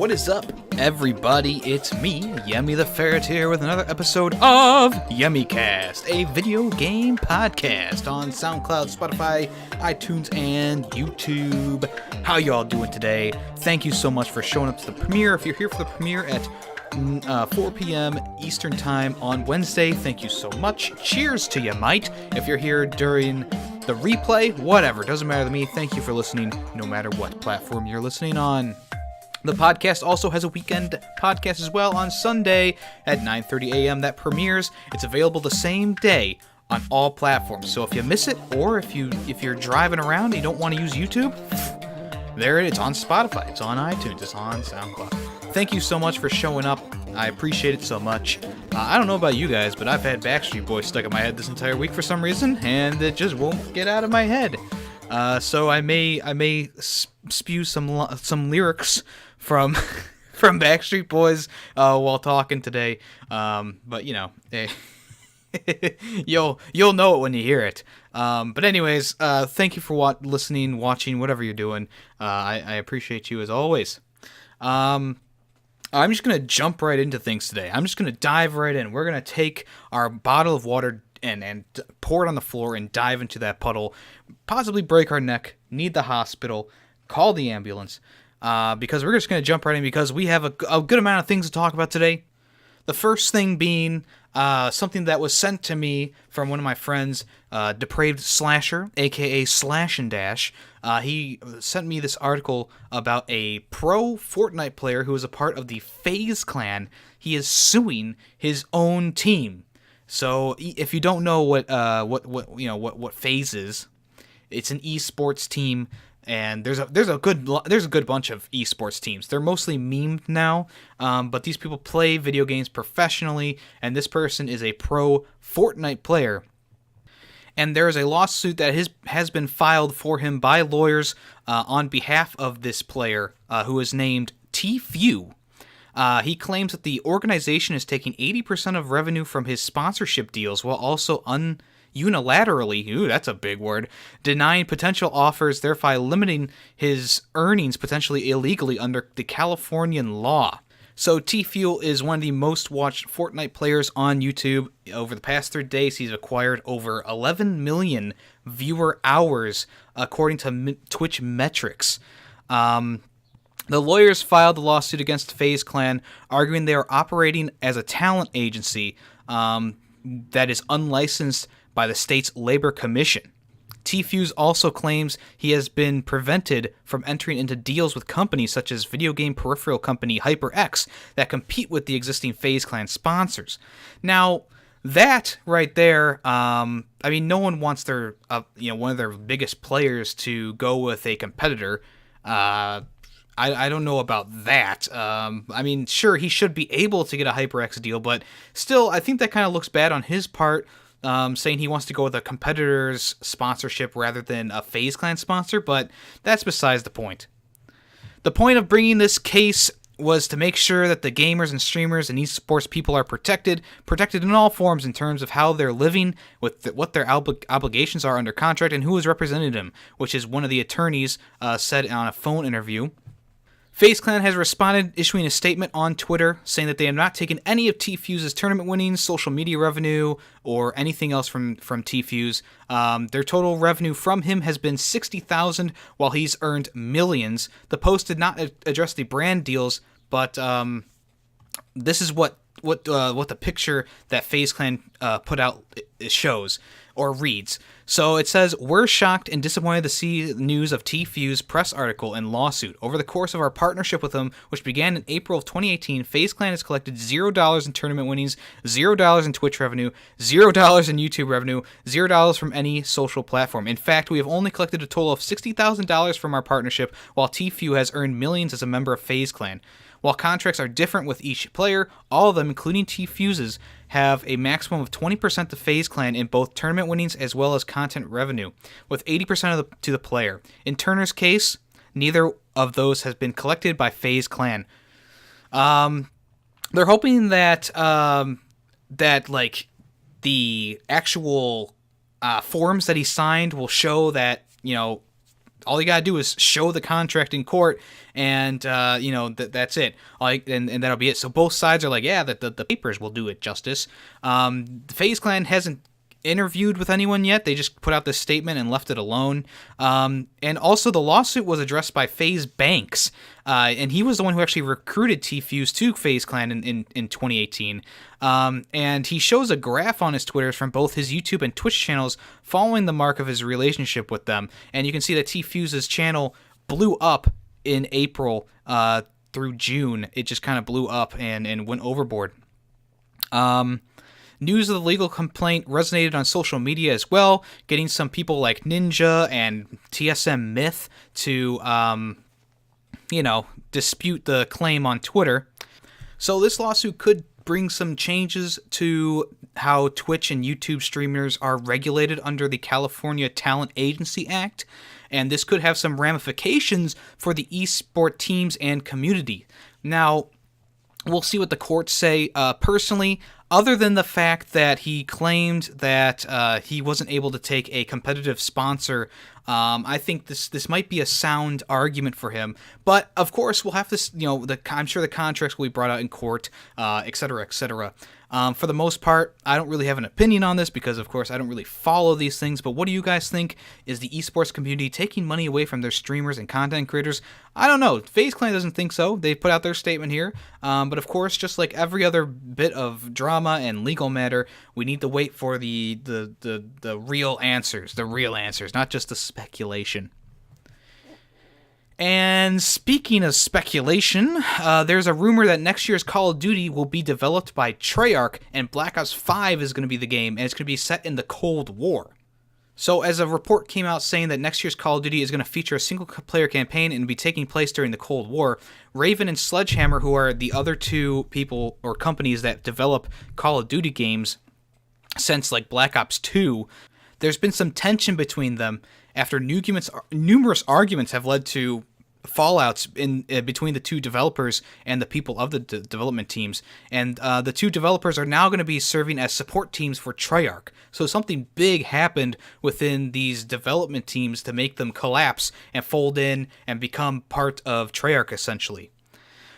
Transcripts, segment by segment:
What is up, everybody? It's me, Yemmy the Ferret here with another episode of YemmyCast, a video game podcast on SoundCloud, Spotify, iTunes, and YouTube. How y'all doing today? Thank you so much for showing up to the premiere. If you're here for the premiere at 4 p.m. Eastern Time on Wednesday, thank you so much. Cheers to you, mate. If you're here during the replay, whatever, doesn't matter to me. Thank you for listening, no matter what platform you're listening on. The podcast also has a weekend podcast as well on Sunday at 9:30 a.m. that premieres. It's available the same day on all platforms. So if you miss it, or if you're driving around and you don't want to use YouTube, there it is. It's on Spotify, it's on iTunes, it's on SoundCloud. Thank you so much for showing up. I appreciate it so much. I don't know about you guys, but I've had Backstreet Boys stuck in my head this entire week for some reason, and it just won't get out of my head. So I may spew some lyrics from Backstreet Boys while talking today. But you know, you'll know it when you hear it. But anyways, thank you for listening, watching, whatever you're doing. I appreciate you as always. I'm just gonna jump right into things today. I'm just gonna dive right in. We're gonna take our bottle of water and pour it on the floor and dive into that puddle, possibly break our neck, need the hospital, call the ambulance, because we're just going to jump right in because we have a good amount of things to talk about today. The first thing being something that was sent to me from one of my friends, Depraved Slasher, aka Slash and Dash. He sent me this article about a pro Fortnite player who is a part of the FaZe clan. He is suing his own team. So if you don't know what FaZe is, it's an esports team, and there's a good bunch of esports teams. They're mostly memed now, but these people play video games professionally, and this person is a pro Fortnite player. And there is a lawsuit that has been filed for him by lawyers on behalf of this player, who is named Tfue. He claims that the organization is taking 80% of revenue from his sponsorship deals while also unilaterally, that's a big word, denying potential offers, thereby limiting his earnings potentially illegally under the Californian law. So Tfue is one of the most watched Fortnite players on YouTube. Over the past 3 days, he's acquired over 11 million viewer hours, according to Twitch metrics. The lawyers filed the lawsuit against FaZe Clan, arguing they are operating as a talent agency that is unlicensed by the state's Labor Commission. Tfue also claims he has been prevented from entering into deals with companies such as video game peripheral company HyperX that compete with the existing FaZe Clan sponsors. Now, that right there, no one wants their one of their biggest players to go with a competitor. I don't know about that. Sure, he should be able to get a HyperX deal, but still, I think that kind of looks bad on his part, saying he wants to go with a competitor's sponsorship rather than a FaZe Clan sponsor, but that's besides the point. The point of bringing this case was to make sure that the gamers and streamers and esports people are protected in all forms in terms of how they're living, with what their obligations are under contract, and who is representing them, which is one of the attorneys said on a phone interview. FaZe Clan has responded, issuing a statement on Twitter saying that they have not taken any of Tfue's tournament winnings, social media revenue, or anything else from Tfue's. Their total revenue from him has been $60,000, while he's earned millions. The post did not address the brand deals, but this is what the picture that FaZe Clan put out shows or reads. So it says, "We're shocked and disappointed to see news of Tfue's press article and lawsuit. Over the course of our partnership with him, which began in April of 2018, FaZe Clan has collected $0 in tournament winnings, $0 in Twitch revenue, $0 in YouTube revenue, $0 from any social platform. In fact, we have only collected a total of $60,000 from our partnership, while Tfue has earned millions as a member of FaZe Clan. While contracts are different with each player, all of them, including Tfue's, have a maximum of 20% to FaZe Clan in both tournament winnings as well as content revenue, with 80% to the player. In Turner's case, neither of those has been collected by FaZe Clan." They're hoping that the actual forms that he signed will show that all you gotta do is show the contract in court, and that's it. And that'll be it. So both sides are like, yeah, the papers will do it justice. The FaZe Clan hasn't interviewed with anyone yet. They just put out this statement and left it alone. And also the lawsuit was addressed by FaZe Banks, and he was the one who actually recruited Tfue to FaZe Clan in 2018. And he shows a graph on his Twitters from both his YouTube and Twitch channels following the mark of his relationship with them. And you can see that Tfue's channel blew up in April through June. It just kind of blew up and went overboard. News of the legal complaint resonated on social media as well, getting some people like Ninja and TSM Myth to, dispute the claim on Twitter. So this lawsuit could bring some changes to how Twitch and YouTube streamers are regulated under the California Talent Agency Act, and this could have some ramifications for the esport teams and community. Now, we'll see what the courts say. Personally, other than the fact that he claimed that he wasn't able to take a competitive sponsor, I think this might be a sound argument for him. But of course, we'll have to, I'm sure the contracts will be brought out in court, et cetera, et cetera. For the most part, I don't really have an opinion on this because, of course, I don't really follow these things. But what do you guys think? Is the esports community taking money away from their streamers and content creators? I don't know. FaZe Clan doesn't think so. They put out their statement here. But of course, just like every other bit of drama and legal matter, we need to wait for the real answers. The real answers, not just the speculation. And speaking of speculation, there's a rumor that next year's Call of Duty will be developed by Treyarch, and Black Ops 5 is going to be the game, and it's going to be set in the Cold War. So as a report came out saying that next year's Call of Duty is going to feature a single-player campaign and be taking place during the Cold War, Raven and Sledgehammer, who are the other two people or companies that develop Call of Duty games since like Black Ops 2, there's been some tension between them after numerous arguments have led to fallouts in between the two developers and the people of the development teams, and the two developers are now going to be serving as support teams for Treyarch. So something big happened within these development teams to make them collapse and fold in and become part of Treyarch essentially.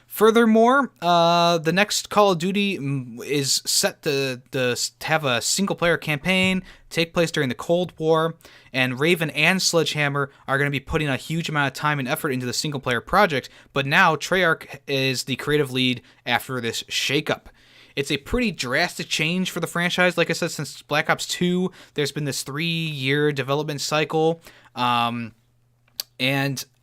Furthermore, the next Call of Duty is set to have a single-player campaign, take place during the Cold War, and Raven and Sledgehammer are going to be putting a huge amount of time and effort into the single-player project, but now Treyarch is the creative lead after this shakeup. It's a pretty drastic change for the franchise. Like I said, since Black Ops 2, there's been this 3-year development cycle, and,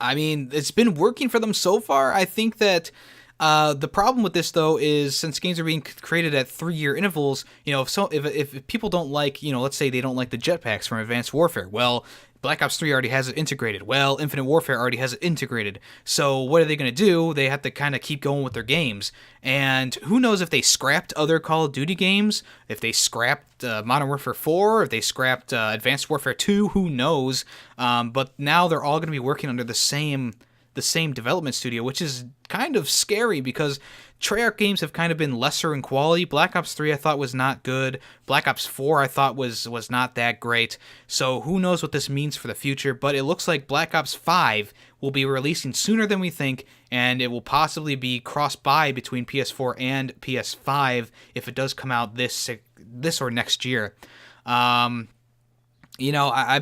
I mean, it's been working for them so far. I think that the problem with this, though, is since games are being created at 3-year intervals, if people don't like, let's say they don't like the jetpacks from Advanced Warfare, well, Black Ops 3 already has it integrated. Well, Infinite Warfare already has it integrated. So what are they going to do? They have to kind of keep going with their games. And who knows if they scrapped other Call of Duty games, if they scrapped Modern Warfare 4, if they scrapped Advanced Warfare 2, who knows? But now they're all going to be working under the same development studio, which is kind of scary because Treyarch games have kind of been lesser in quality. Black Ops 3 I thought was not good. Black Ops 4 I thought was not that great. So who knows what this means for the future, but it looks like Black Ops 5 will be releasing sooner than we think, and it will possibly be cross-buy between PS4 and PS5 if it does come out this or next year. I've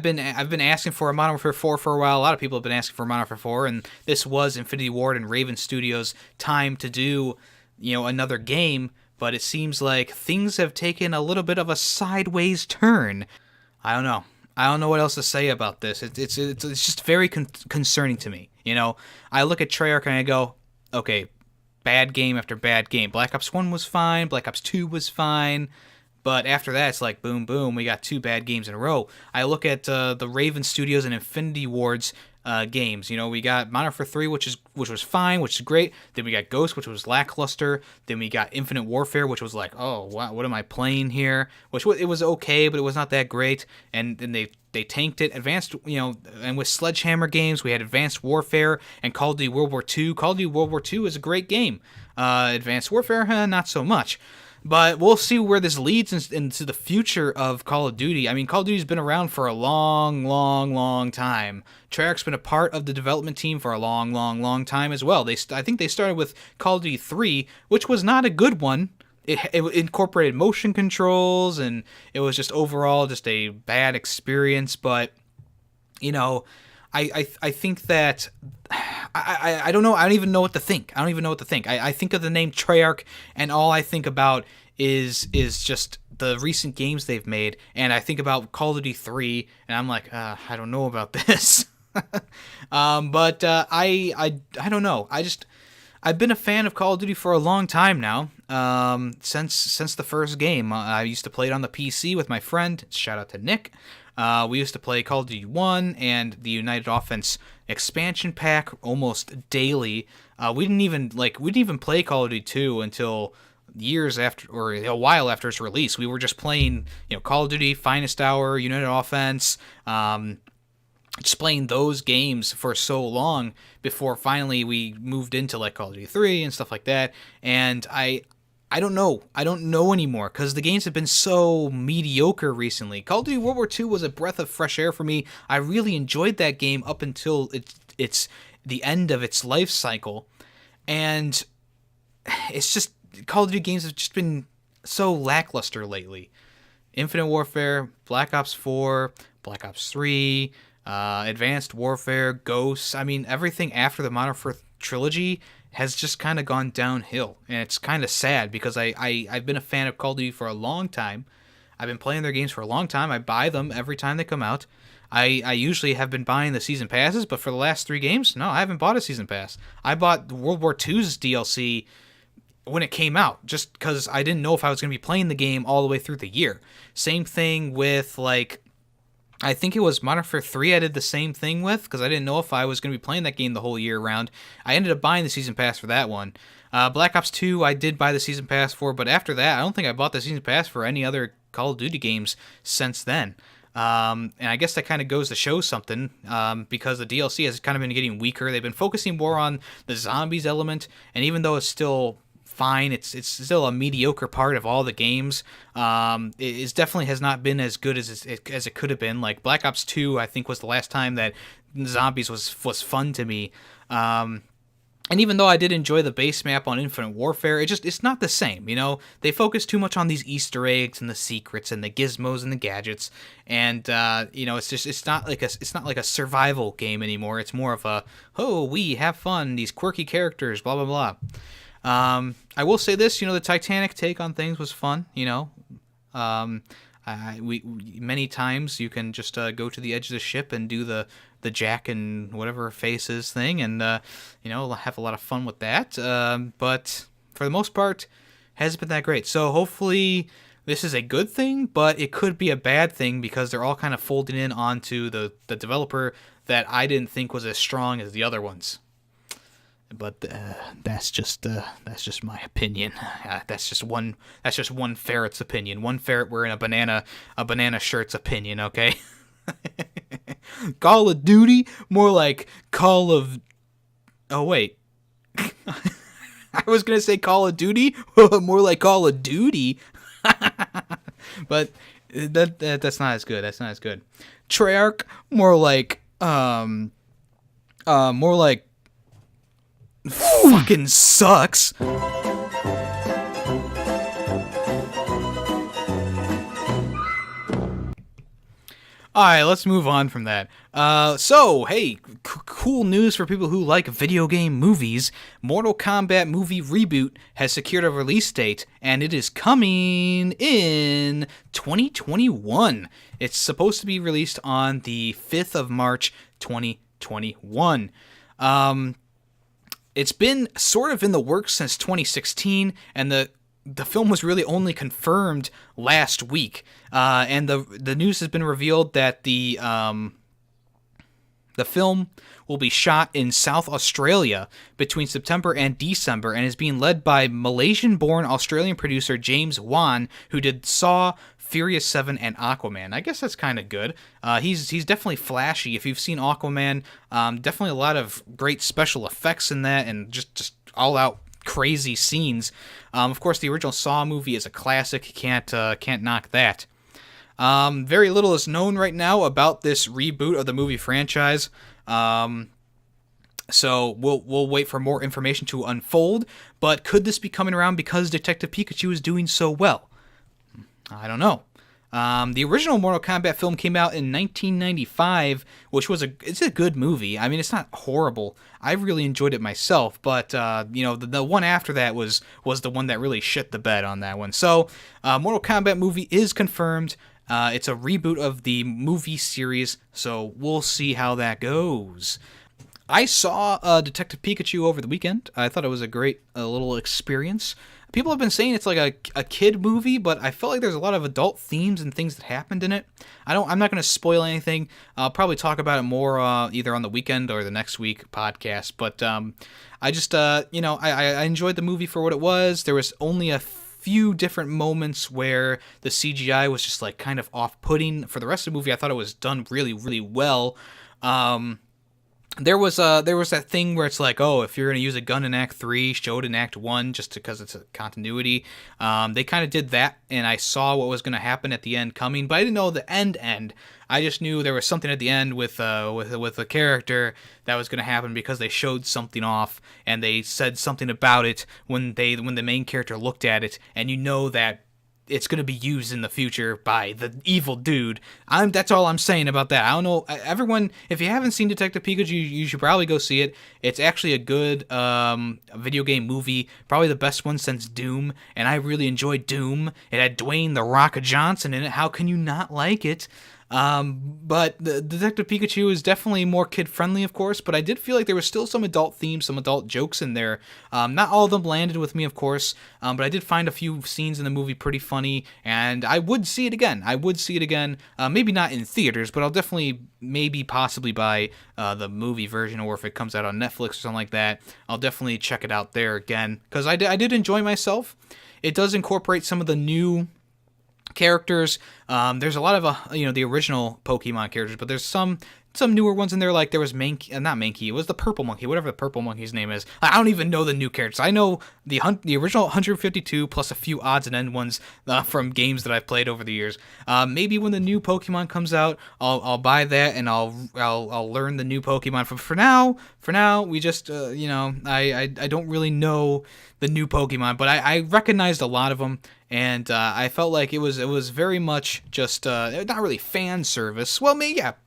been asking for a Modern Warfare 4 for a while. A lot of people have been asking for a Modern Warfare 4, and this was Infinity Ward and Raven Studios' time to do, another game. But it seems like things have taken a little bit of a sideways turn. I don't know. I don't know what else to say about this. It's just very concerning to me. I look at Treyarch and I go, okay, bad game after bad game. Black Ops 1 was fine. Black Ops 2 was fine. But after that, it's like, boom, boom, we got 2 bad games in a row. I look at the Raven Studios and Infinity Ward's games. We got Modern Warfare 3, which was fine, which is great. Then we got Ghost, which was lackluster. Then we got Infinite Warfare, which was like, oh, wow, what am I playing here? It was okay, but it was not that great. And then they tanked it. Advanced, and with Sledgehammer games, we had Advanced Warfare and Call of Duty World War II. Call of Duty World War II is a great game. Advanced Warfare, not so much. But we'll see where this leads into the future of Call of Duty. I mean, Call of Duty's been around for a long, long, long time. Treyarch's been a part of the development team for a long, long, long time as well. I think they started with Call of Duty 3, which was not a good one. It incorporated motion controls, and it was just overall just a bad experience. But, you know, I think that I don't know. I don't even know what to think. I think of the name Treyarch, and all I think about is just the recent games they've made, and I think about Call of Duty 3, and I'm like, I don't know about this. But I don't know. I've been a fan of Call of Duty for a long time now. Since the first game, I used to play it on the PC with my friend. Shout out to Nick. We used to play Call of Duty 1 and the United Offense expansion pack almost daily. We didn't even play Call of Duty 2 until years after, or a while after its release. We were just playing, Call of Duty, Finest Hour, United Offense, just playing those games for so long before finally we moved into like Call of Duty 3 and stuff like that. And I don't know. I don't know anymore because the games have been so mediocre recently. Call of Duty World War II was a breath of fresh air for me. I really enjoyed that game up until it's the end of its life cycle. And it's just, Call of Duty games have just been so lackluster lately. Infinite Warfare, Black Ops 4, Black Ops 3, Advanced Warfare, Ghosts. I mean, everything after the Modern Warfare trilogy has just kind of gone downhill, and it's kind of sad because I've been a fan of Call of Duty for a long time. I've been playing their games for a long time. I buy them every time they come out. I usually have been buying the season passes, but for the last 3 games, no, I haven't bought a season pass. I bought World War II's DLC when it came out, just because I didn't know if I was going to be playing the game all the way through the year. Same thing with, I think it was Modern Warfare 3 I did the same thing with, because I didn't know if I was going to be playing that game the whole year round. I ended up buying the Season Pass for that one. Black Ops 2 I did buy the Season Pass for, but after that, I don't think I bought the Season Pass for any other Call of Duty games since then. And I guess that kind of goes to show something, because the DLC has kind of been getting weaker. They've been focusing more on the zombies element, and even though it's still fine, it's still a mediocre part of all the games. It definitely has not been as good as it could have been. Like Black Ops 2, I think, was the last time that zombies was fun to me. And even though I did enjoy the base map on Infinite Warfare, it's not the same. They focus too much on these Easter eggs and the secrets and the gizmos and the gadgets, and it's not like a survival game anymore. It's more of a we have fun, these quirky characters, blah blah blah. I will say this, the Titanic take on things was fun. Many times you can just go to the edge of the ship and do the Jack and whatever faces thing, and have a lot of fun with that. But for the most part, hasn't been that great. So hopefully this is a good thing, but it could be a bad thing because they're all kind of folding in onto the developer that I didn't think was as strong as the other ones. But that's just my opinion. That's just one ferret's opinion. One ferret wearing a banana shirt's opinion. Okay. Call of Duty, more like Call of. Oh wait, I was gonna say Call of Duty, more like Call of Duty. But that's not as good. That's not as good. Treyarch, more like fucking sucks. Alright, let's move on from that. Hey, cool news for people who like video game movies. Mortal Kombat movie reboot has secured a release date, and it is coming in 2021. It's supposed to be released on the 5th of March, 2021. It's been sort of in the works since 2016, and the film was really only confirmed last week. And the news has been revealed that the film will be shot in South Australia between September and December, and is being led by Malaysian-born Australian producer James Wan, who did Saw, Furious 7, and Aquaman. I guess that's kind of good. He's definitely flashy. If you've seen Aquaman, definitely a lot of great special effects in that, and just all out crazy scenes. Of course, the original Saw movie is a classic. Can't knock that. Very little is known right now about this reboot of the movie franchise. So we'll wait for more information to unfold. But could this be coming around because Detective Pikachu is doing so well? I don't know. The original Mortal Kombat film came out in 1995, which it's a good movie. I mean, it's not horrible. I really enjoyed it myself, but the one after that was the one that really shit the bed on that one. So, Mortal Kombat movie is confirmed. It's a reboot of the movie series, so we'll see how that goes. I saw Detective Pikachu over the weekend. I thought it was a great little experience. People have been saying it's like a kid movie, but I felt like there's a lot of adult themes and things that happened in it. I'm not going to spoil anything. I'll probably talk about it more either on the weekend or the next week podcast. But I just I enjoyed the movie for what it was. There was only a few different moments where the CGI was just like kind of off-putting. For the rest of the movie, I thought it was done really, really well. There was that thing where it's like, oh, if you're gonna use a gun in Act 3, show it in Act 1 just because it's a continuity. They kind of did that, and I saw what was gonna happen at the end coming, but I didn't know the end. I just knew there was something at the end with a character that was gonna happen because they showed something off and they said something about it when the main character looked at it, and you know that it's going to be used in the future by the evil dude. That's all I'm saying about that. I don't know. Everyone, if you haven't seen Detective Pikachu, you should probably go see it. It's actually a good video game movie, probably the best one since Doom, and I really enjoyed Doom. It had Dwayne "The Rock" Johnson in it. How can you not like it? But the Detective Pikachu is definitely more kid-friendly, of course, but I did feel like there was still some adult themes, some adult jokes in there. Not all of them landed with me, of course, but I did find a few scenes in the movie pretty funny, and I would see it again. Maybe not in theaters, but I'll definitely, possibly buy the movie version, or if it comes out on Netflix or something like that, I'll definitely check it out there again, because I did enjoy myself. It does incorporate some of the new characters. There's a lot of the original Pokemon characters, but there's some newer ones in there. Like there was not Mankey, it was the purple monkey, whatever the purple monkey's name is. I don't even know the new characters. I know the original 152 plus a few odds and end ones from games that I've played over the years. Maybe when the new Pokemon comes out, I'll buy that and I'll learn the new Pokemon. For now, we just I don't really know the new Pokemon, but I recognized a lot of them. And I felt like it was very much just not really fan service. Well,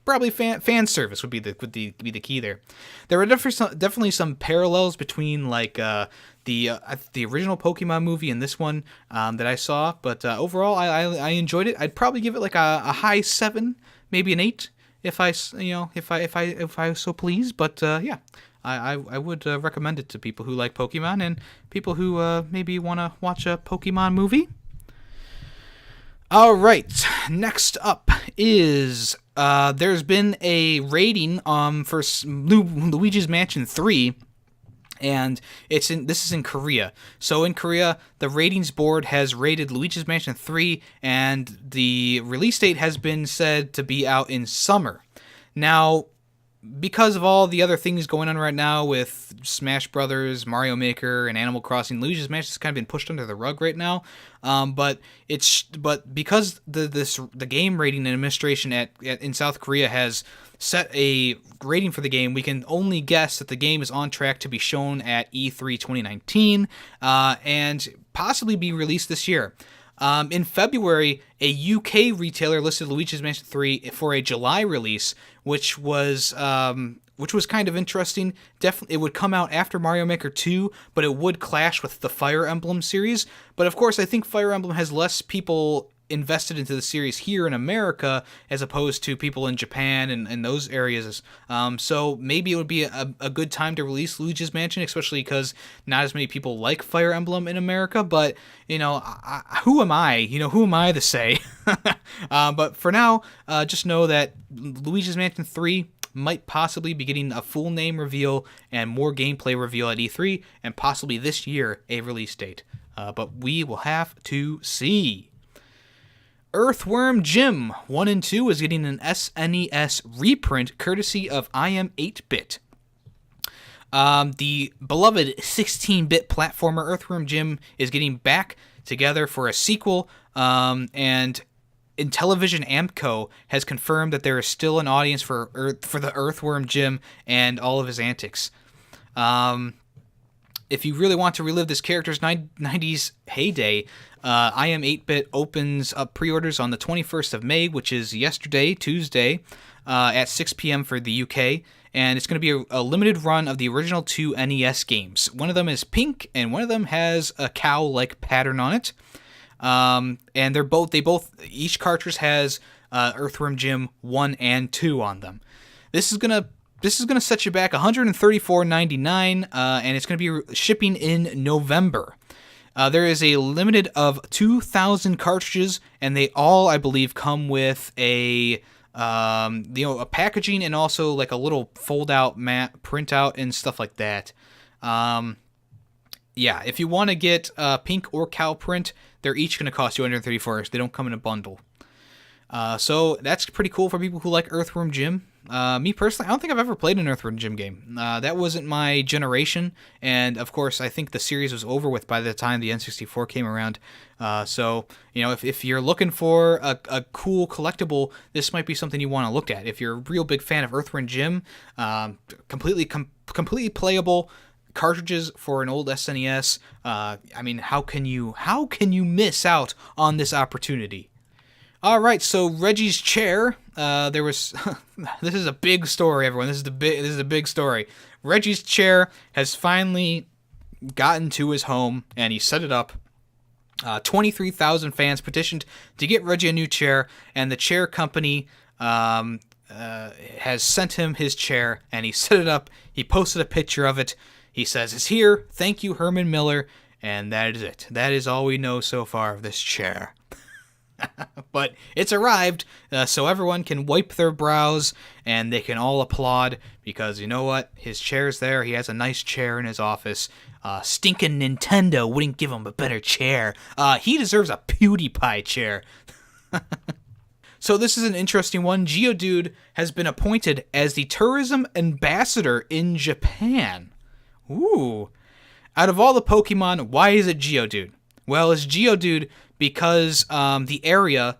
probably fan service would be the key there. There were definitely some parallels between like the original Pokemon movie and this one that I saw. But overall, I enjoyed it. I'd probably give it like a high 7, maybe an 8 if I was so pleased. But yeah. I would recommend it to people who like Pokemon and people who maybe want to watch a Pokemon movie. All right, next up is there's been a rating for Luigi's Mansion 3, and this is in Korea. So in Korea, the ratings board has rated Luigi's Mansion 3, and the release date has been said to be out in summer. Now, because of all the other things going on right now with Smash Brothers, Mario Maker, and Animal Crossing, Luigi's Mansion has kind of been pushed under the rug right now. But because the game rating administration in South Korea has set a rating for the game, we can only guess that the game is on track to be shown at E3 2019 and possibly be released this year. In February, a UK retailer listed Luigi's Mansion 3 for a July release, which was kind of interesting. Definitely, it would come out after Mario Maker 2, but it would clash with the Fire Emblem series. But of course, I think Fire Emblem has less people invested into the series here in America as opposed to people in Japan and those areas. So maybe it would be a good time to release Luigi's Mansion, especially because not as many people like Fire Emblem in America. But who am I? Who am I to say? But for now, just know that Luigi's Mansion 3 might possibly be getting a full name reveal and more gameplay reveal at E3, and possibly this year a release date. But we will have to see. EarthWorm Jim 1 and 2 is getting an SNES reprint courtesy of I Am 8-Bit. The beloved 16-bit platformer EarthWorm Jim is getting back together for a sequel, and Intellivision Amco has confirmed that there is still an audience for the EarthWorm Jim and all of his antics. If you really want to relive this character's 90s heyday, I Am 8-Bit opens up pre-orders on the 21st of May, which is yesterday, Tuesday, at 6 p.m. for the UK, and it's going to be a limited run of the original 2 NES games. One of them is pink, and one of them has a cow-like pattern on it. And each cartridge has EarthWorm Jim 1 and 2 on them. This is gonna set you back $134.99, and it's gonna be shipping in November. There is a limited of 2,000 cartridges, and they all, I believe, come with a packaging and also like a little fold-out mat printout and stuff like that. Yeah, if you want to get pink or cow print, they're each going to cost you $134. They don't come in a bundle. So that's pretty cool for people who like EarthWorm Jim. Me personally, I don't think I've ever played an EarthWorm Jim game. That wasn't my generation, and of course, I think the series was over with by the time the N64 came around. So, if you're looking for a cool collectible, this might be something you want to look at. If you're a real big fan of EarthWorm Jim, completely playable cartridges for an old SNES. How can you miss out on this opportunity? All right, so Reggie's chair. There was this is a big story, everyone. This is a big story. Reggie's chair has finally gotten to his home, and he set it up. 23,000 fans petitioned to get Reggie a new chair, and the chair company has sent him his chair, and he set it up. He posted a picture of it. He says, "It's here. Thank you, Herman Miller." And that is it. That is all we know so far of this chair. But it's arrived, so everyone can wipe their brows, and they can all applaud, because you know what? His chair's there. He has a nice chair in his office. Stinking Nintendo wouldn't give him a better chair. He deserves a PewDiePie chair. So this is an interesting one. Geodude has been appointed as the tourism ambassador in Japan. Ooh. Out of all the Pokemon, why is it Geodude? Well, it's Geodude because the area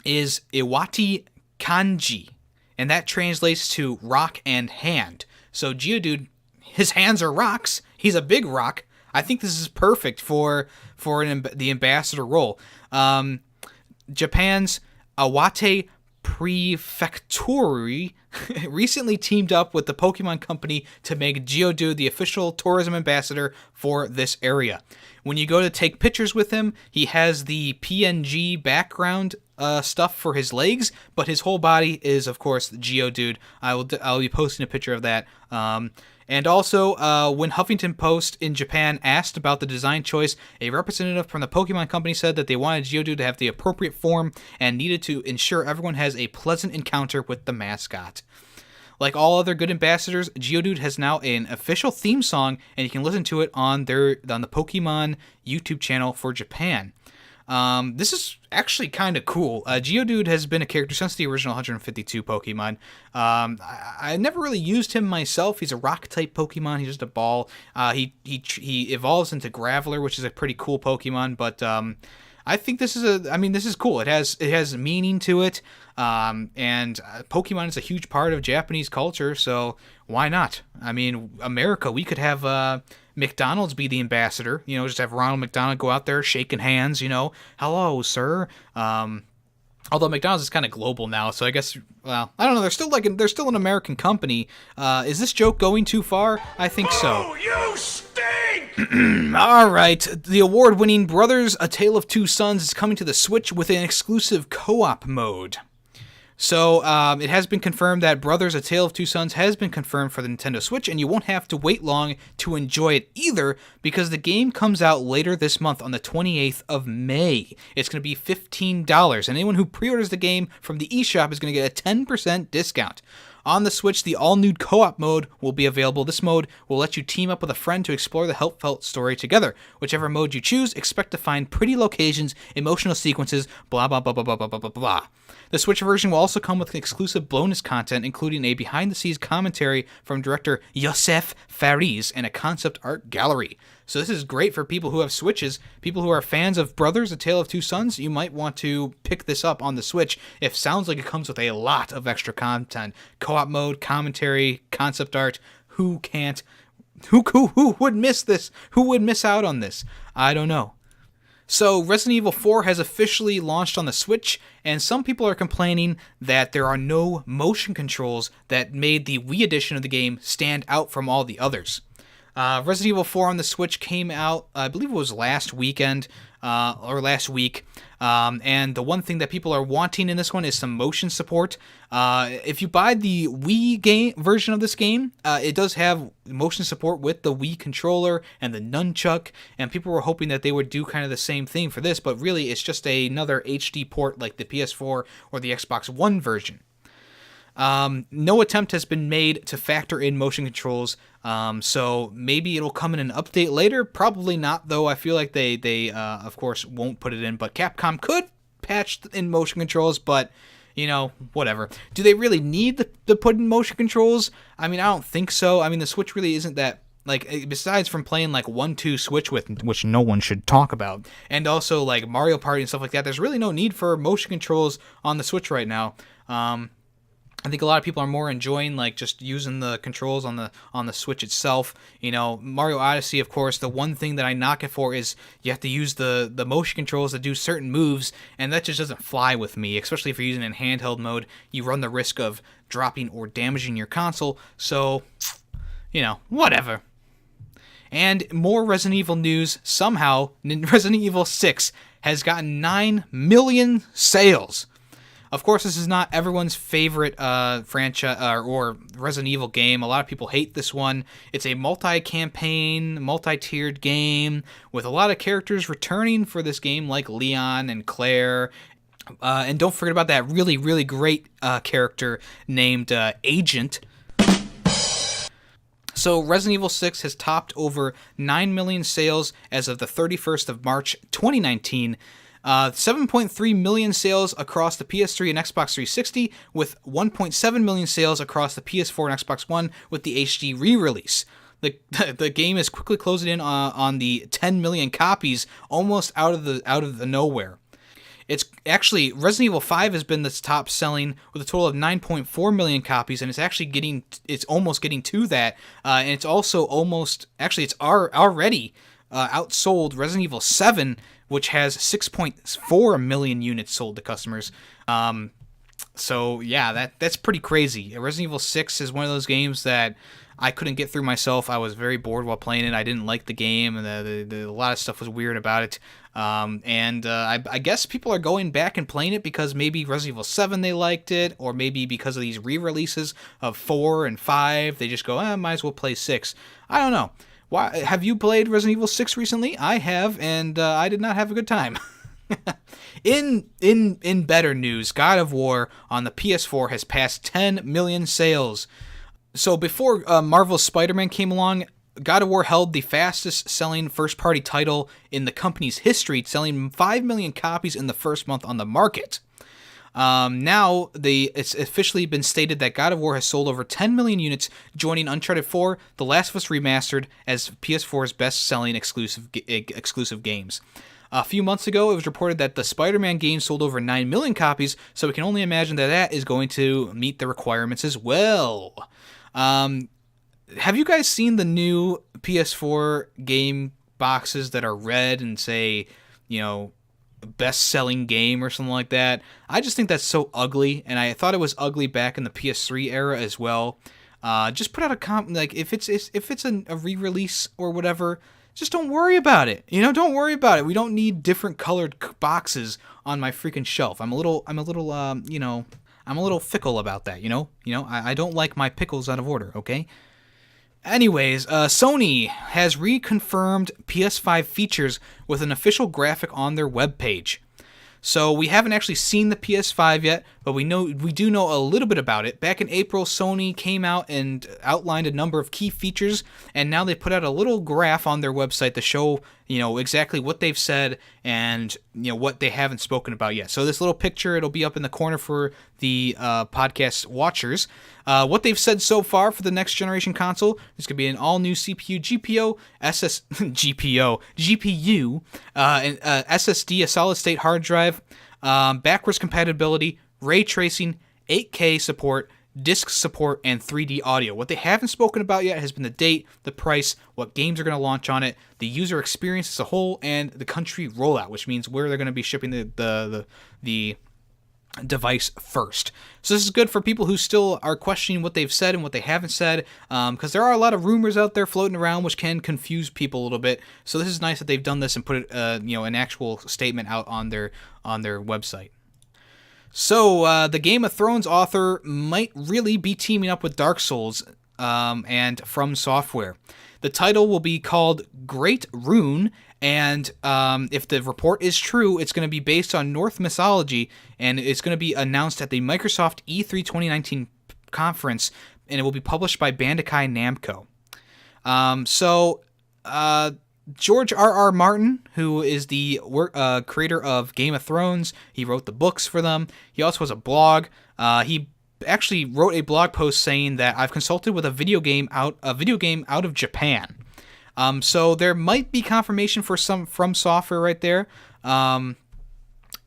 is Iwate Kanji, and that translates to rock and hand. So Geodude, his hands are rocks. He's a big rock. I think this is perfect for the ambassador role. Japan's Iwate Prefecture recently teamed up with the Pokemon Company to make Geodude the official tourism ambassador for this area. When you go to take pictures with him, he has the PNG background stuff for his legs, but his whole body is, of course, Geodude. I'll be posting a picture of that. And also, when Huffington Post in Japan asked about the design choice, a representative from the Pokemon Company said that they wanted Geodude to have the appropriate form and needed to ensure everyone has a pleasant encounter with the mascot. Like all other good ambassadors, Geodude has now an official theme song, and you can listen to it on the Pokemon YouTube channel for Japan. This is actually kind of cool. Geodude has been a character since the original 152 Pokemon. I never really used him myself. He's a rock-type Pokemon. He's just a ball. He evolves into Graveler, which is a pretty cool Pokemon, but I think this is cool. It has meaning to it, and Pokemon is a huge part of Japanese culture, so why not? I mean, America, we could have McDonald's be the ambassador, just have Ronald McDonald go out there shaking hands, hello, sir. Although McDonald's is kind of global now, so I guess, well, I don't know. They're still an American company. Is this joke going too far? I think so. Oh, you stink! All right, the award-winning Brothers: A Tale of Two Sons is coming to the Switch with an exclusive co-op mode. So it has been confirmed that Brothers: A Tale of Two Sons has been confirmed for the Nintendo Switch, and you won't have to wait long to enjoy it either, because the game comes out later this month on the 28th of May. It's going to be $15, and anyone who pre-orders the game from the eShop is going to get a 10% discount. On the Switch, the all-new co-op mode will be available. This mode will let you team up with a friend to explore the heartfelt story together. Whichever mode you choose, expect to find pretty locations, emotional sequences, blah, blah, blah, blah, blah, blah, blah, blah, blah. The Switch version will also come with exclusive bonus content, including a behind-the-scenes commentary from director Youssef Fares and a concept art gallery. So this is great for people who have Switches, people who are fans of Brothers, A Tale of Two Sons. You might want to pick this up on the Switch. It sounds like it comes with a lot of extra content. Co-op mode, commentary, concept art. Who can't? Who would miss this? Who would miss out on this? I don't know. So Resident Evil 4 has officially launched on the Switch, and some people are complaining that there are no motion controls that made the Wii edition of the game stand out from all the others. Resident Evil 4 on the Switch came out, I believe it was last weekend, or last week, and the one thing that people are wanting in this one is some motion support. If you buy the Wii game version of this game, it does have motion support with the Wii controller and the nunchuck, and people were hoping that they would do kind of the same thing for this, but really it's just another HD port like the PS4 or the Xbox One version. No attempt has been made to factor in motion controls, so maybe it'll come in an update later. Probably not, though. I feel like they of course, won't put it in, but Capcom could patch in motion controls, but, you know, whatever. Do they really need to put in motion controls? I mean, I don't think so. I mean, the Switch really isn't that, like, besides from playing, like, 1-2 Switch with, which no one should talk about, and also, like, Mario Party and stuff like that, there's really no need for motion controls on the Switch right now. I think a lot of people are more enjoying, like, just using the controls on the Switch itself. You know, Mario Odyssey, of course, the one thing that I knock it for is you have to use the motion controls to do certain moves, and that just doesn't fly with me, especially if you're using it in handheld mode. You run the risk of dropping or damaging your console, so, you know, whatever. And more Resident Evil news. Somehow, Resident Evil 6 has gotten 9 million sales. Of course, this is not everyone's favorite franchise or Resident Evil game. A lot of people hate this one. It's a multi-campaign, multi-tiered game with a lot of characters returning for this game, like Leon and Claire. And don't forget about that really, really great character named Agent. So Resident Evil 6 has topped over 9 million sales as of the 31st of March, 2019. 7.3 million sales across the PS3 and Xbox 360, with 1.7 million sales across the PS4 and Xbox One with the HD re-release. The game is quickly closing in on the 10 million copies, almost out of the nowhere. It's actually, Resident Evil 5 has been the top selling with a total of 9.4 million copies, and it's almost getting to that, and it's also it's already outsold Resident Evil 7, which has 6.4 million units sold to customers. So yeah, that's pretty crazy. Resident Evil 6 is one of those games that I couldn't get through myself. I was very bored while playing it. I didn't like the game, and a lot of stuff was weird about it. I guess people are going back and playing it because maybe Resident Evil 7 they liked it, or maybe because of these re-releases of 4 and 5, they just go, might as well play 6. I don't know. Why, have you played Resident Evil 6 recently? I have, and I did not have a good time. In better news, God of War on the PS4 has passed 10 million sales. So before Marvel's Spider-Man came along, God of War held the fastest-selling first-party title in the company's history, selling 5 million copies in the first month on the market. Now, it's officially been stated that God of War has sold over 10 million units, joining Uncharted 4, The Last of Us Remastered, as PS4's best-selling exclusive games. A few months ago, it was reported that the Spider-Man game sold over 9 million copies, so we can only imagine that is going to meet the requirements as well. Have you guys seen the new PS4 game boxes that are red and say, best-selling game or something like that? I just think that's so ugly, and I thought it was ugly back in the PS3 era as well. Just put out if it's a re-release or whatever, just don't worry about it. Don't worry about it. We don't need different colored boxes on my freaking shelf. I'm a little fickle about that. I don't like my pickles out of order. Okay. Anyways, Sony has reconfirmed PS5 features with an official graphic on their webpage. So we haven't actually seen the PS5 yet, but we do know a little bit about it. Back in April, Sony came out and outlined a number of key features, and now they put out a little graph on their website to show, exactly what they've said and, what they haven't spoken about yet. So this little picture, it'll be up in the corner for the podcast watchers. What they've said so far for the next generation console, there's going to be an all-new CPU, GPU, and SSD, a solid-state hard drive, backwards compatibility, ray tracing, 8K support, disc support, and 3D audio. What they haven't spoken about yet has been the date, the price, what games are going to launch on it, the user experience as a whole, and the country rollout, which means where they're going to be shipping the device first. So this is good for people who still are questioning what they've said and what they haven't said, because there are a lot of rumors out there floating around which can confuse people a little bit. So this is nice that they've done this and put it, an actual statement out on their website. So the Game of Thrones author might really be teaming up with Dark Souls and From Software. The title will be called Great Rune, and if the report is true, it's going to be based on Norse mythology, and it's going to be announced at the Microsoft E3 2019 conference, and it will be published by Bandai Namco. George R.R. Martin, who is the creator of Game of Thrones, he wrote the books for them. He also has a blog. He actually wrote a blog post saying that I've consulted with a video game out of Japan. So there might be confirmation for some From Software right there.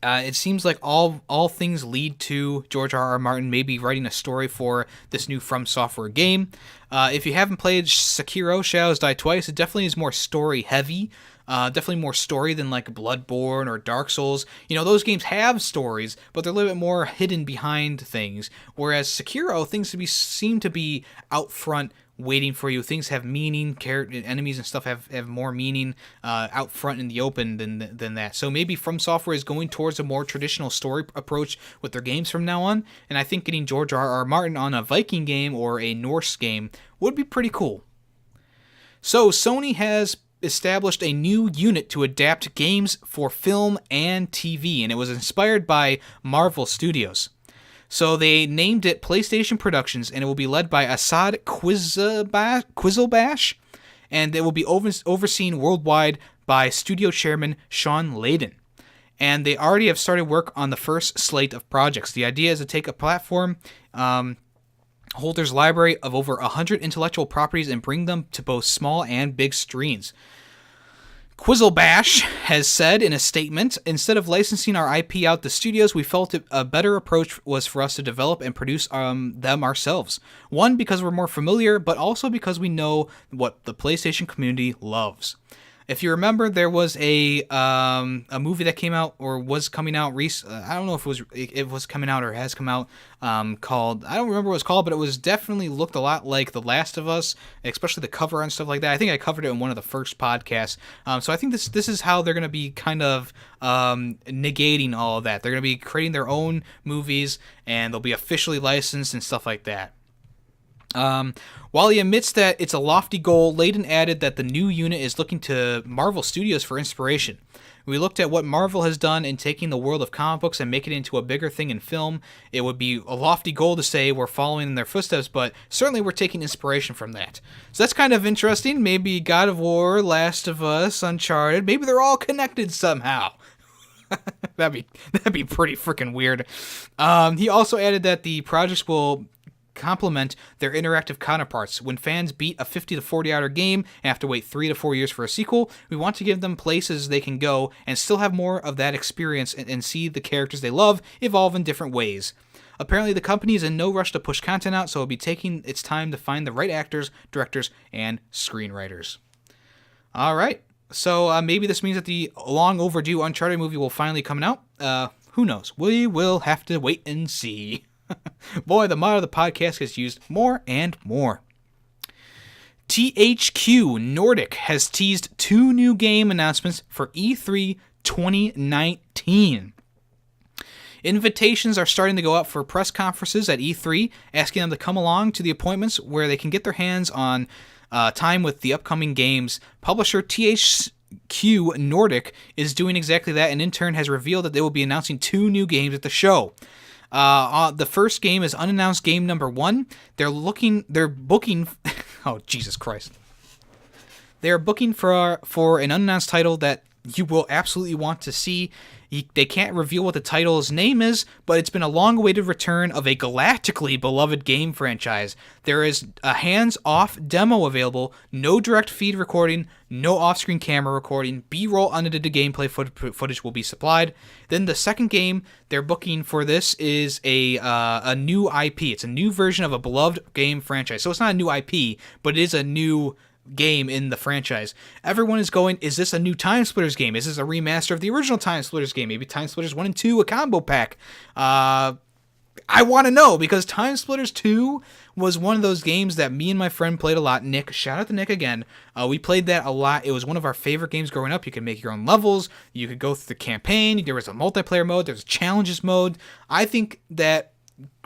It seems like all things lead to George R.R. Martin maybe writing a story for this new From Software game. If you haven't played Sekiro: Shadows Die Twice, it definitely is more story heavy. Definitely more story than like Bloodborne or Dark Souls. Those games have stories, but they're a little bit more hidden behind things. Whereas Sekiro, things seem to be out front, waiting for you. Things have meaning. Enemies and stuff have more meaning out front in the open than that. So maybe From Software is going towards a more traditional story approach with their games from now on. And I think getting George R.R. Martin on a Viking game or a Norse game would be pretty cool. So Sony has established a new unit to adapt games for film and TV, and it was inspired by Marvel Studios. So they named it PlayStation Productions, and it will be led by Assad Quizzlebash, and it will be overseen worldwide by studio chairman Sean Layden. And they already have started work on the first slate of projects. The idea is to take a platform holder's library of over 100 intellectual properties and bring them to both small and big screens. Quizzlebash has said in a statement, instead of licensing our IP out to studios, we felt a better approach was for us to develop and produce them ourselves. One, because we're more familiar, but also because we know what the PlayStation community loves. If you remember, there was a movie that came out or was coming out I don't know if it was coming out or has come out called, I don't remember what it was called, but it was definitely looked a lot like The Last of Us, especially the cover and stuff like that. I think I covered it in one of the first podcasts. So I think this is how they're going to be kind of negating all of that. They're going to be creating their own movies, and they'll be officially licensed and stuff like that. While he admits that it's a lofty goal, Layden added that the new unit is looking to Marvel Studios for inspiration. We looked at what Marvel has done in taking the world of comic books and making it into a bigger thing in film. It would be a lofty goal to say we're following in their footsteps, but certainly we're taking inspiration from that. So that's kind of interesting. Maybe God of War, Last of Us, Uncharted, maybe they're all connected somehow. That'd be pretty freaking weird. He also added that the projects will complement their interactive counterparts. When fans beat a 50 to 40 hour game and have to wait 3 to 4 years for a sequel, we want to give them places they can go and still have more of that experience and see the characters they love evolve in different ways. Apparently the company is in no rush to push content out, so it'll be taking its time to find the right actors, directors, and screenwriters. Alright, so maybe this means that the long overdue Uncharted movie will finally come out. Who knows? We will have to wait and see. Boy, the motto of the podcast gets used more and more. THQ Nordic has teased 2 new game announcements for E3 2019. Invitations are starting to go out for press conferences at E3, asking them to come along to the appointments where they can get their hands on time with the upcoming games. Publisher THQ THQ Nordic is doing exactly that, and in turn has revealed that they will be announcing 2 new games at the show. The first game is unannounced game number 1. They're booking. Oh, Jesus Christ. They're booking for an unannounced title that you will absolutely want to see. They can't reveal what the title's name is, but it's been a long-awaited return of a galactically beloved game franchise. There is a hands-off demo available, no direct feed recording, no off-screen camera recording, B-roll unedited gameplay footage will be supplied. Then the second game they're booking for this is a new IP. It's a new version of a beloved game franchise. So it's not a new IP, but it is a new game in the franchise. Everyone is going, is this a new Time Splitters game? Is this a remaster of the original Time Splitters game? Maybe Time Splitters 1 and 2, a combo pack. I want to know, because Time Splitters 2 was one of those games that me and my friend played a lot. Nick, shout out to Nick again. We played that a lot. It was one of our favorite games growing up. You could make your own levels. You could go through the campaign. There was a multiplayer mode. There was a challenges mode. I think that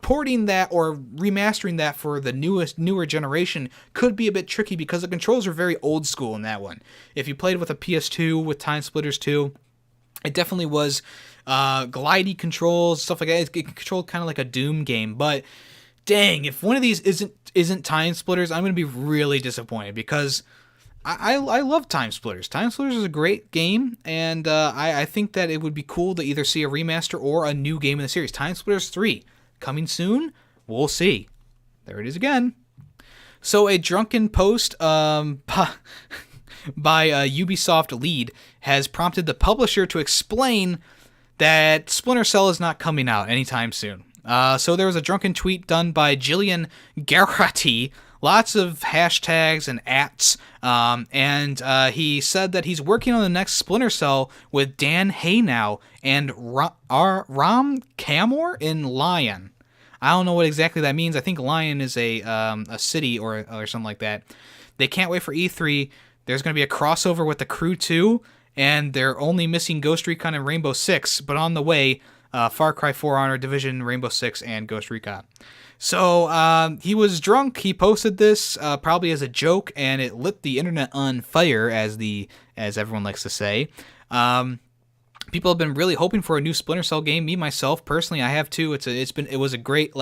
porting that or remastering that for the newer generation could be a bit tricky because the controls are very old school in that one. If you played with a PS2 with Time Splitters 2, it definitely was glidey controls, stuff like that. It controlled kind of like a Doom game, but dang, if one of these isn't Time Splitters, I'm going to be really disappointed because I love Time Splitters. Time Splitters is a great game, and I think that it would be cool to either see a remaster or a new game in the series. Time Splitters 3. Coming soon? We'll see. There it is again. So a drunken post by Ubisoft lead has prompted the publisher to explain that Splintercell is not coming out anytime soon. So there was a drunken tweet done by Jillian Garrity, lots of hashtags and ats, and he said that he's working on the next Splinter Cell with Dan Haynow and Ram Kamor in Lyon. I don't know what exactly that means. I think Lyon is a city or something like that. They can't wait for E3. There's going to be a crossover with The Crew 2, and they're only missing Ghost Recon and Rainbow Six, but on the way, Far Cry 4 Honor, Division, Rainbow Six, and Ghost Recon. So he was drunk. He posted this probably as a joke, and it lit the internet on fire, as everyone likes to say. People have been really hoping for a new Splinter Cell game. Me myself, personally, I have too. It was a great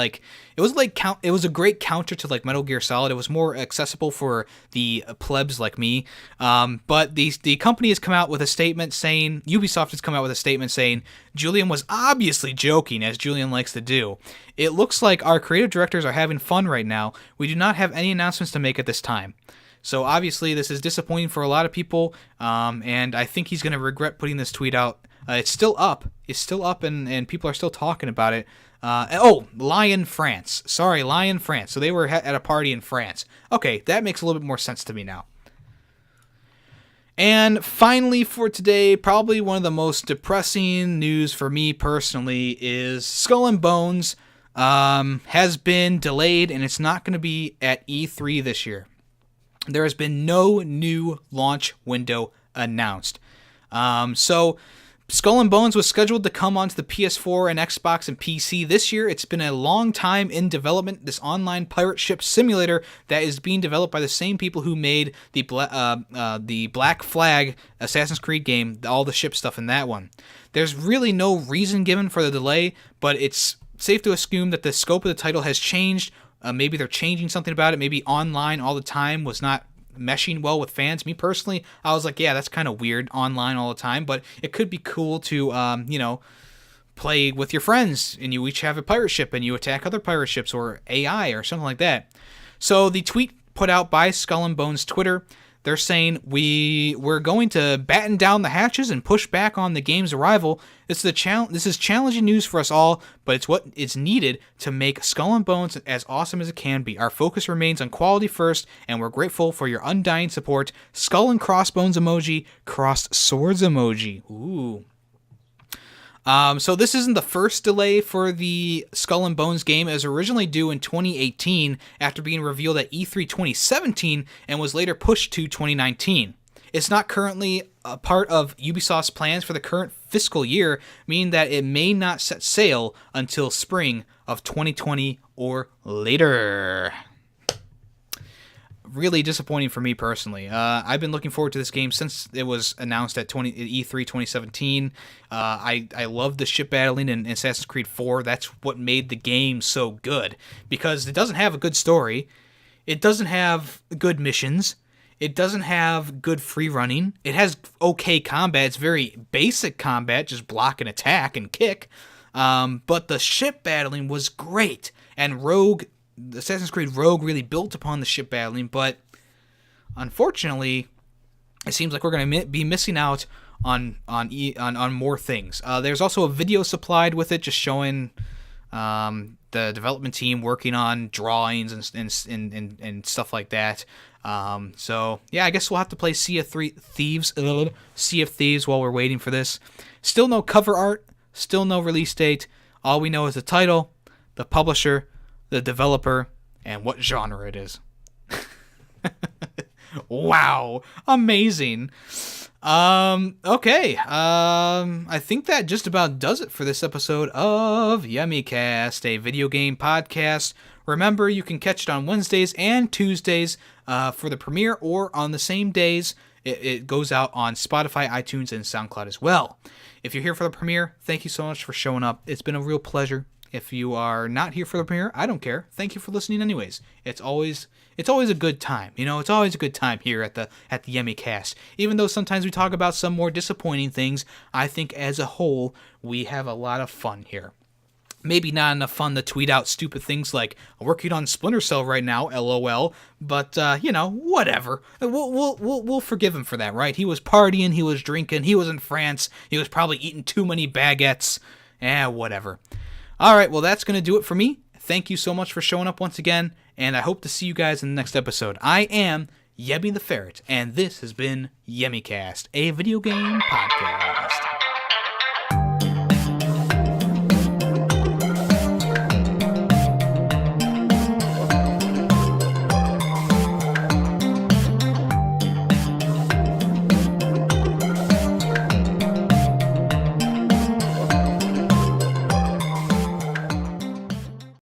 counter to like Metal Gear Solid. It was more accessible for the plebs like me. But the company has come out with a statement saying, Ubisoft has come out with a statement saying, Julian was obviously joking, as Julian likes to do. It looks like our creative directors are having fun right now. We do not have any announcements to make at this time. So obviously this is disappointing for a lot of people, and I think he's going to regret putting this tweet out. It's still up, and people are still talking about it. Lyon, France. Sorry, Lyon, France. So they were at a party in France. Okay, that makes a little bit more sense to me now. And finally for today, probably one of the most depressing news for me personally is Skull and Bones has been delayed, and it's not going to be at E3 this year. There has been no new launch window announced. So Skull and Bones was scheduled to come onto the PS4 and Xbox and PC this year. It's been a long time in development, this online pirate ship simulator that is being developed by the same people who made the Black Flag Assassin's Creed game, all the ship stuff in that one. There's really no reason given for the delay, but it's safe to assume that the scope of the title has changed. Maybe they're changing something about it. Maybe online all the time was not meshing well with fans. Me personally, I was like, yeah, that's kind of weird online all the time, but it could be cool to, play with your friends and you each have a pirate ship and you attack other pirate ships or AI or something like that. So the tweet put out by Skull and Bones Twitter, they're saying, we're going to batten down the hatches and push back on the game's arrival. This is challenging news for us all, but it's what is needed to make Skull and Bones as awesome as it can be. Our focus remains on quality first, and we're grateful for your undying support. Skull and crossbones emoji, crossed swords emoji. Ooh. So this isn't the first delay for the Skull and Bones game. It was originally due in 2018 after being revealed at E3 2017 and was later pushed to 2019. It's not currently a part of Ubisoft's plans for the current fiscal year, meaning that it may not set sail until spring of 2020 or later. really disappointing for me personally. I've been looking forward to this game since it was announced at E3 2017. I love the ship battling in Assassin's Creed 4. That's what made the game so good, because it doesn't have a good story. It doesn't have good missions. It doesn't have good free running. It has okay combat. It's very basic combat, just block and attack and kick. But the ship battling was great. And Assassin's Creed Rogue really built upon the ship battling, but unfortunately, it seems like we're going to be missing out on more things. There's also a video supplied with it, just showing the development team working on drawings and stuff like that. So yeah, I guess we'll have to play Sea of Thieves while we're waiting for this. Still no cover art, still no release date. All we know is the title, the publisher, the developer, and what genre it is. Wow, amazing. Okay. I think that just about does it for this episode of YemmyCast, a video game podcast. Remember, you can catch it on Wednesdays and Tuesdays for the premiere, or on the same days. It goes out on Spotify, iTunes, and SoundCloud as well. If you're here for the premiere, thank you so much for showing up. It's been a real pleasure. If you are not here for the premiere, I don't care. Thank you for listening anyways. It's always a good time. It's always a good time here at the YemmyCast. Even though sometimes we talk about some more disappointing things, I think as a whole, we have a lot of fun here. Maybe not enough fun to tweet out stupid things like, I'm working on Splintercell right now, LOL, but, whatever. We'll forgive him for that, right? He was partying, he was drinking, he was in France, he was probably eating too many baguettes. Whatever. Alright, well, that's going to do it for me. Thank you so much for showing up once again, and I hope to see you guys in the next episode. I am Yemmy the Ferret, and this has been YemmyCast, a video game podcast.